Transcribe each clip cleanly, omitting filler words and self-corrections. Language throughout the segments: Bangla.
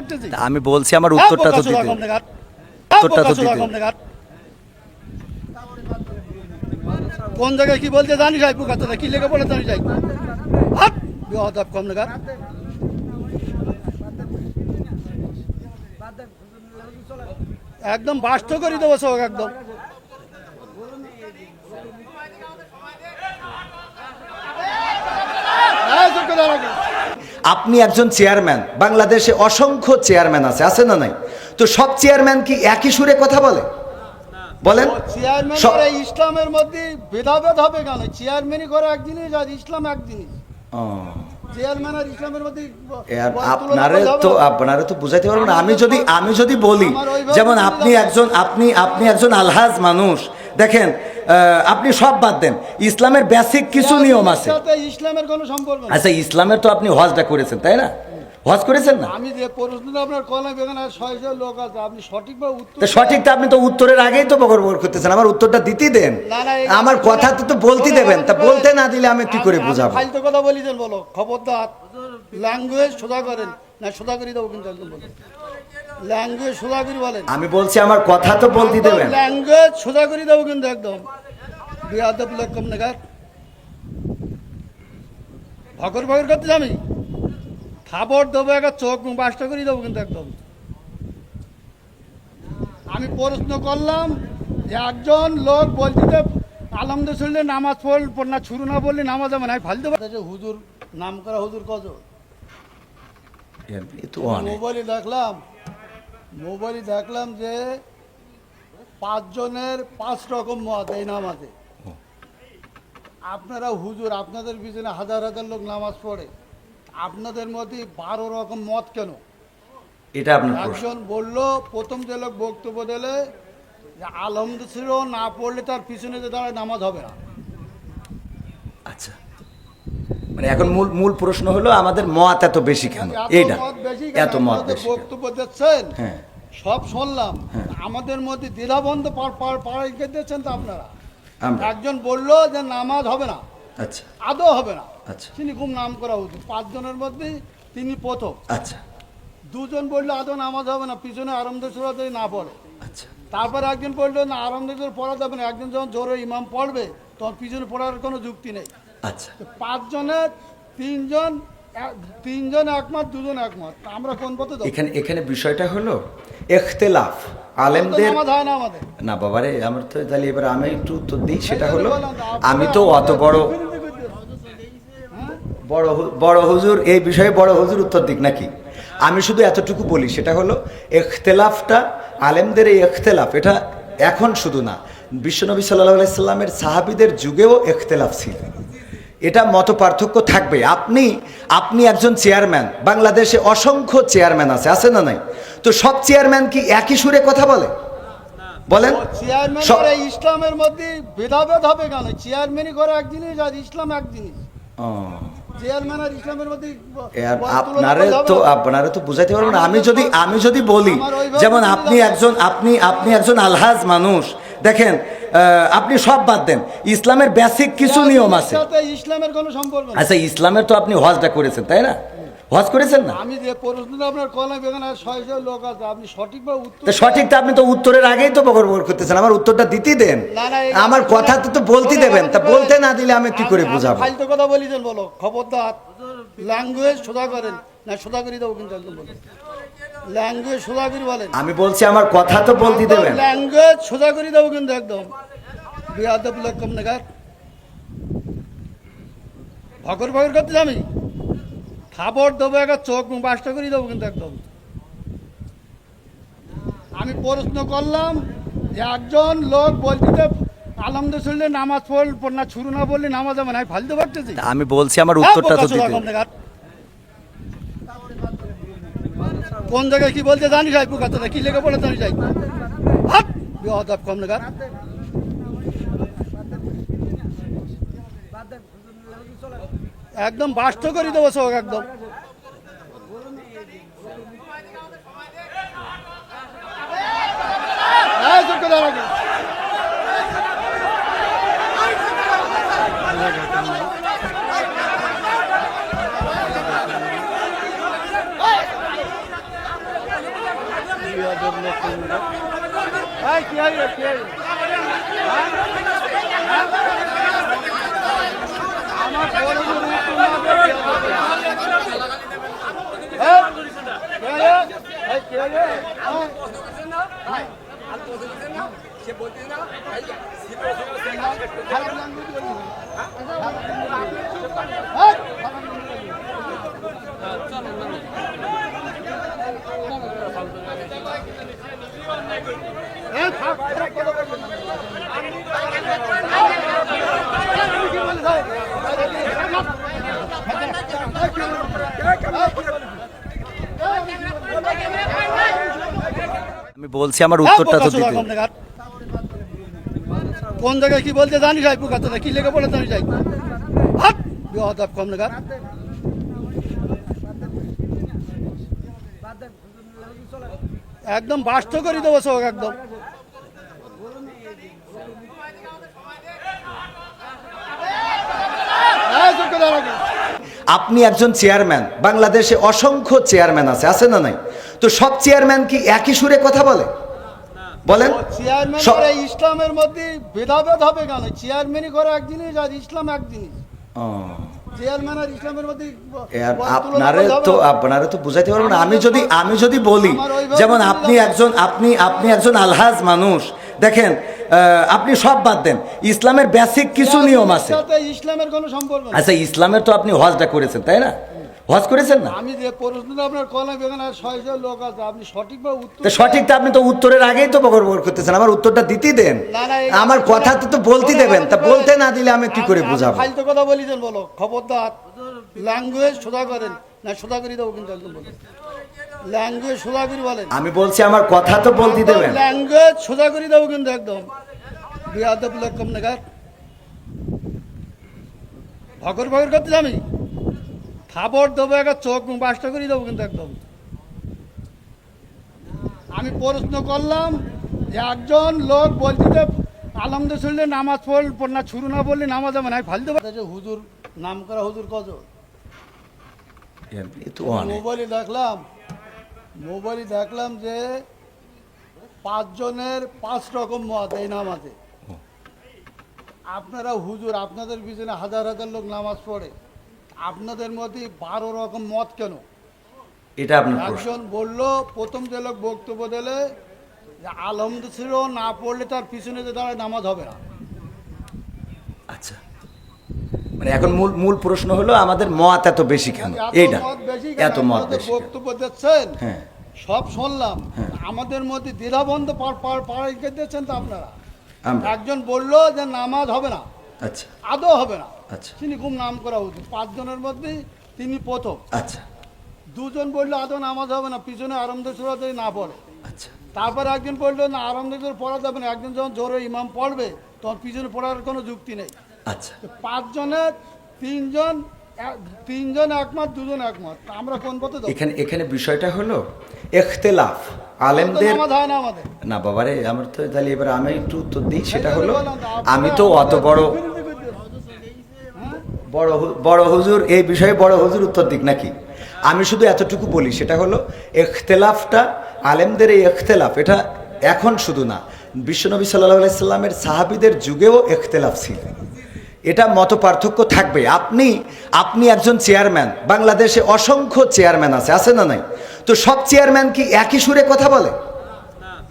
পারতেছি? আমি বলছি আমার উত্তরটা তো দিতে, উত্তরটা তো দিতে। কোন জায়গায় কি বলতে জানি যাই পোকা কি লেগে বলে জানি যাই হাট বিহদাব কম নাগার একদম বাস্ত করে দেবো সব একদম। আপনি একজন চেয়ারম্যান, বাংলাদেশে অসংখ্য চেয়ারম্যান আছে না নাই? তো সব চেয়ারম্যান কি একই সুরে কথা বলে? বলেন। চেয়ারম্যান ইসলামের মধ্যে ভেদাভেদ হবে কেন? চেয়ারম্যানই করে এক জিনিস আর ইসলাম এক জিনিস। চেয়ারম্যান আর ইসলামের মধ্যে আপনারে তো বুঝাইতে পারবো না। আমি যদি বলি, যেমন আপনি একজন আলহাজ মানুষ, দেখেন আপনি সব বাদ দেন, ইসলামের বেসিক কিছু নিয়ম আছে। ইসলামের কোনো সম্পর্ক নেই। আচ্ছা, ইসলামের তো আপনি হজটা করেছেন, তাই না? হজ করেছেন না? আমি যে প্রশ্নটা আপনার কলম এখানে 600 লোক আছে, আপনি সঠিকভাবে উত্তর সঠিকটা আপনি তো উত্তরের আগেই তো বকর করতেছেন। আমার উত্তরটা দিতে দেন, আমার কথা তো বলতে দেবেন। তা বলতে না দিলে আমি কি করে বুঝাবো? ফালতু কথা বলিছেন, বলো খবরদার। ল্যাঙ্গুয়েজ সোজা করেন না, সোজা করে দেবো কিন্তু একদম বলেন। ল্যাঙ্গুয়েজ সোজা করে বলেন। আমি বলছি আমার কথা তো বলতে দেবেন। ল্যাঙ্গুয়েজ সোজা করে দেবো কিন্তু একদম। বিয়াদব লোক কম নাগার ভকর ভকর করতে আমি খাবার দেবো, একটা চোখ বাসটা করে দেবো কিন্তু একদম। আমি প্রশ্ন করলাম যে একজন লোক বলতে আলহামদুলিল্লাহ নামাজ পড় না, ছুরু না বললে নামাজ হবে না, ফালতে পারে। হুজুর নাম করা হুজুর কত? মোবাইলে দেখলাম যে 5 জনের 5 রকম মত এই নামাজে। আপনারা হুজুর, আপনাদের পিছনে হাজার হাজার লোক নামাজ পড়ে, আপনাদের মধ্যে 12 রকম মত কেন? এটা আপনার একজন বললো, প্রথম যে লোক বক্তব্য দিলে যে আলহামদুলিল্লাহ না পড়লে তার পিছনে যে দাঁড়ায় নামাজ হবে না। আচ্ছা, মানে এখন মূল প্রশ্ন হলো আমাদের মত এত বেশি কেন? এইটা এত মত বেশি বক্তব্য দিচ্ছেন, সব শুনলাম, আমাদের মধ্যে দ্বিধাবন্ধ পাড়াই দিচ্ছেন তো আপনারা। একজন বললো যে নামাজ হবে না, আচ্ছা, আদৌ হবে না, আচ্ছা, তিনি খুব নাম করা উচিত। 5 জনের মধ্যে তিনি প্রথম। আচ্ছা। 2 জন বললো আদৌ নামাজ হবে না, পিছনে আরামদায়ক সূরা যদি না পড়ে। আচ্ছা। তারপর একজন বললো না, আরামদায়ক পড়া যাবে না, একজন যখন জোরে ইমাম পড়বে তখন পিছনে পড়ার কোনো যুক্তি নেই। আচ্ছা, 5 জনের 3 জন একমত, 2 জন একমত, আমরা কোন পথে যাব? এখানে বিষয়টা হলো ইখতিলাফ আলেমদের না বাবারে। আমার তো তাহলে এবার আমি একটু উত্তর দিই। সেটা হলো, আমি তো অত বড় হুজুর এই বিষয়ে বড় হুজুর উত্তর দিক নাকি? আমি শুধু এতটুকু বলি, সেটা হলো ইখতিলাফটা, আলেমদের এই ইখতিলাফ, এটা এখন শুধু না, বিশ্বনবী সাল্লাল্লাহু আলাইহি সাল্লামের সাহাবীদের যুগেও ইখতিলাফ ছিল। এটা মত পার্থক্য থাকবে। আপনি একজন চেয়ারম্যান, বাংলাদেশে অসংখ্য চেয়ারম্যান আছে না নাই? তো সব চেয়ারম্যান কি একই সুরে কথা বলে? বলেন। চেয়ারম্যান ইসলামের মধ্যে ভেদাভেদ হবে কেন? চেয়ারম্যানই করে এক জিনিস আর ইসলাম এক জিনিস। চেয়ারম্যান আর ইসলামের মধ্যে আপনারে তো বুঝাইতে পারবো না। আমি যদি বলি, যেমন আপনি একজন আলহাজ মানুষ, দেখেন আপনি সব বাদ দেন, ইসলামের বেসিক কিছু নিয়ম আছে। ইসলামের কোনো সম্পর্ক নেই। আচ্ছা, ইসলামের তো আপনি হজটা করেছেন, তাই না? হজ করেছেন না? আমি যে প্রশ্নটা আপনার কলম এখানে 600 লোক আছে, আপনি সঠিকভাবে উত্তর সঠিকটা আপনি তো উত্তরের আগেই তো বকর করতেছেন। আমার উত্তরটা দিতে দেন, আমার কথা তো বলতে দেবেন। তা বলতে না দিলে আমি কি করে বুঝাবো? ফালতু কথা বলিছেন, বলো খবরদার। ল্যাঙ্গুয়েজ সোজা করেন না, সোজা করে দেবো কিন্তু একদম বলেন। ল্যাঙ্গুয়েজ সোজা করে বলেন। আমি বলছি আমার কথা তো বলতে দেবেন। ল্যাঙ্গুয়েজ সোজা করে দেবো কিন্তু একদম। বিয়াদব লোক কম নাগার ভকর ভকর করতে আমি খাবার দেবো, একটা চোখ বাসটা করে দেবো কিন্তু একদম। আমি প্রশ্ন করলাম যে একজন লোক বলতে আলহামদুলিল্লাহ নামাজ পড় না, ছুরু না বললে নামাজ হবে না, ফালতে পারতেছি? আমি বলছি আমার উত্তরটা তো দিতে। কোন জায়গায় কি বলতে জানি যাই পোকা কি লেগে বলে জানি যাই হাট বিহদাব কম নাগার একদম বাস্ত করে দেবো সব একদম। বিয়াদব লোক কোনটা। এই কি হইলো কি হইলো? হ্যাঁ? আমার বড় বড় উত্তর না দেবে। এই কি হইলো? এই কি হইলো? হ্যাঁ? সে বলতে না আমি বলছি আমার উত্তরটা তো দিতে। কোন জায়গায় কি বলতে জানি যাই পুকাতে কি লেগে বলে জানি যাই হাত বিহাদাব কম লাগা একদম বাস্ত করে দেবো সব একদম আপনি একজন চেয়ারম্যান, বাংলাদেশে অসংখ্য চেয়ারম্যান আছে না নাই? তো সব চেয়ারম্যান কি একই সুরে কথা বলে? বলেন। চেয়ারম্যান করে ইসলামের মধ্যে ভেদাভেদ হবে কেন? চেয়ারম্যানই করে এক জিনিস আর ইসলাম এক জিনিস। চেয়ারম্যান আর ইসলামের মধ্যে আপনারা তো বুঝাইতে পারবেন না। আমি যদি বলি, যেমন আপনি একজন আলহাজ মানুষ, দেখেন আপনি সব বাদ দেন, ইসলামের বেসিক কিছু নিয়ম আছে। ইসলামের কোনো সম্পর্ক নেই। আচ্ছা, ইসলামের তো আপনি হজটা করেছেন, তাই না? হজ করেছেন না? আমি যে প্রশ্নটা আপনার কলা বেগান আর 600 লোক আছে, আপনি সঠিকভাবে উত্তর সঠিকটা আপনি তো উত্তরের আগেই তো বকর করতেছেন। আমার উত্তরটা দিতে দেন, আমার কথা তো বলতে দেবেন। তা বলতে না দিলে আমি কি করে বুঝাবো? ফালতু কথা বলিছেন বলো, খবরদার ল্যাঙ্গুয়েজ সোজা করেন না, সোজা করে দেবো কিন্তু একদম বলেন। ল্যাঙ্গুয়েজ সোজা করে বলেন। আমি বলছি আমার কথা তো বলতে দেবেন। ল্যাঙ্গুয়েজ সোজা করে দেবো কিন্তু একদম বিয়াদব লোক কম নাগাদ ভগর ভগর করতে আমি খাবার দেবো, একটা চোখ বাসটা করে দেবো কিন্তু একদম। আমি প্রশ্ন করলাম যে একজন লোক বলছি যে আলহামদুলিল্লাহ নামাজ পড়না শুরু না বললে নামাজ হবে না, ফালতে পারছে হুজুর নাম করা হুজুর কত মোবাইলে দেখলাম যে 5 জনের 5 রকম মত এই নামাজে। আপনারা হুজুর, আপনাদের পিছনে হাজার হাজার লোক নামাজ পড়ে, আপনাদের মধ্যে 12 রকম মত কেন? এটা একজন বললো, প্রথম যে লোক বক্তব্য দিলে যে আলহামদুলিল্লাহ না পড়লে তার পিছনে যে দাঁড়ায় নামাজ হবে না। আচ্ছা, মানে এখন মূল প্রশ্ন হলো আমাদের মত এত বেশি কেন? এইটা এত মত বেশি বক্তব্য দিচ্ছেন, সব শুনলাম, আমাদের মধ্যে দ্বিধাবন্ধ পাড়াই দিচ্ছেন তো আপনারা। একজন বললো যে নামাজ হবে না, আচ্ছা, আদৌ হবে না, আচ্ছা, তিনি খুব নাম করা উচিত, 5 জনের মধ্যে তিনি প্রথম। আচ্ছা, 2 জন বললো আদৌ নামাজ হবে না, পিছনে আরামদায়ক সূরা যদি না পড়ে। আচ্ছা, তারপরে একজন বললো না আরামদায়ক পড়া যাবে না, একজন যখন জোরে ইমাম পড়বে তখন পিছনে পড়ার কোনো যুক্তি নেই। আচ্ছা, 5 জনের তিনজন একমত, 2 জন একমত, আমরা কোন পথে যাবো? এখানে বিষয়টা হলো ইখতিলাফ আলেমদের না বাবারে। আমার তো তাহলে এবার আমি একটু উত্তর দিই, সেটা হলো আমি তো অত বড় হুজুর এই বিষয়ে বড় হুজুর উত্তর দিক নাকি? আমি শুধু এতটুকু বলি, সেটা হলো ইখতিলাফটা আলেমদের এই ইখতিলাফ, এটা এখন শুধু না, বিশ্বনবী সাল্লাল্লাহু আলাইহি সাল্লামের সাহাবীদের যুগেও ইখতিলাফ ছিল। এটা মত পার্থক্য থাকবে। আপনি একজন চেয়ারম্যান, বাংলাদেশে অসংখ্য চেয়ারম্যান আছে না নাই? তো সব চেয়ারম্যান কি একই সুরে কথা বলে?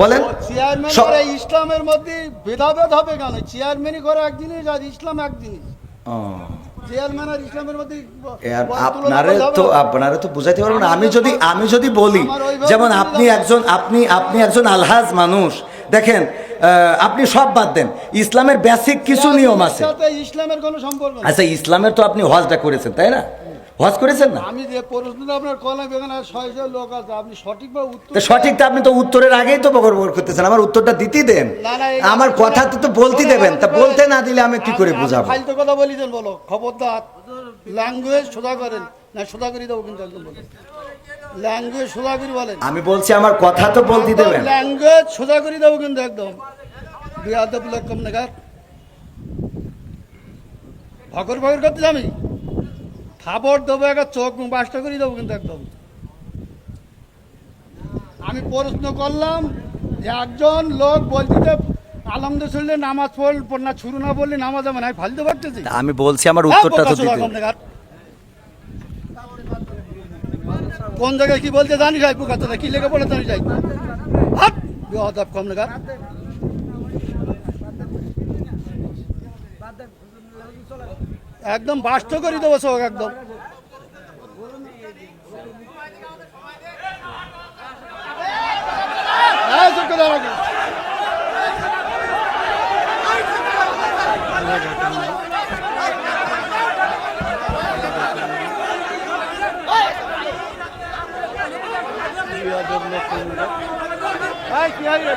বলেন। চেয়ারম্যান করে ইসলামের মধ্যে ভেদাভেদ হবে কেন? চেয়ারম্যানই করে এক জিনিস আর ইসলাম এক জিনিস। চেয়ারম্যান আর ইসলামের মধ্যে আপনারা তো বুঝাইতে পারবেন না। আমি যদি বলি, যেমন আপনি একজন আলহাজ মানুষ, দেখেন আপনি সব বাদ দেন, ইসলামের বেসিক কিছু নিয়ম আছে। ইসলামের কোনো সম্পর্ক নেই। আচ্ছা, ইসলামের তো আপনি হজটা করেছেন, তাই না? হজ করেছেন না? আমি যে প্রশ্নটা আপনার কলা বেগান আর 600 লোক আছে, আপনি সঠিকভাবে উত্তর সঠিকটা আপনি তো উত্তরের আগেই তো বকর করতেছেন। আমার উত্তরটা দিতে দেন, আমার কথা তো বলতে দেবেন। তা বলতে না দিলে আমি কি করে বুঝাবো? ফালতু কথা বলিছেন বলো, খবরদার ল্যাঙ্গুয়েজ সোজা করেন না, সোজা করে দেবো কিন্তু একদম বলেন। ল্যাঙ্গুয়েজ সোজা করে বলেন। আমি বলছি আমার কথা তো বলতে দেবেন। ল্যাঙ্গুয়েজ সোজা করে দেবো কিন্তু একদম বিয়াদব লোক কম নাগাদ ভগর ভগর করতে আমি খাবার দেবো, একটা চোখ বাসটা করে দেবো কিন্তু একদম। আমি প্রশ্ন করলাম যে একজন লোক বলতে আলমদের শুনলে নামাজ পড়না শুরু না বললে নামাজ হবে না, আমি ফালতে পারতেছি। আমি বলছি আমার উত্তরটা তো দিতে। কোন জায়গায় কি বলতে জানি যাই পোকাতে কি লেগে পড়ে জানি যাই হাট বেয়াদব কম লাগার। একদম বাস্ত করে দেবো সব একদম। হ্যাঁ চুপ করে দাঁড়াবো। কি আমার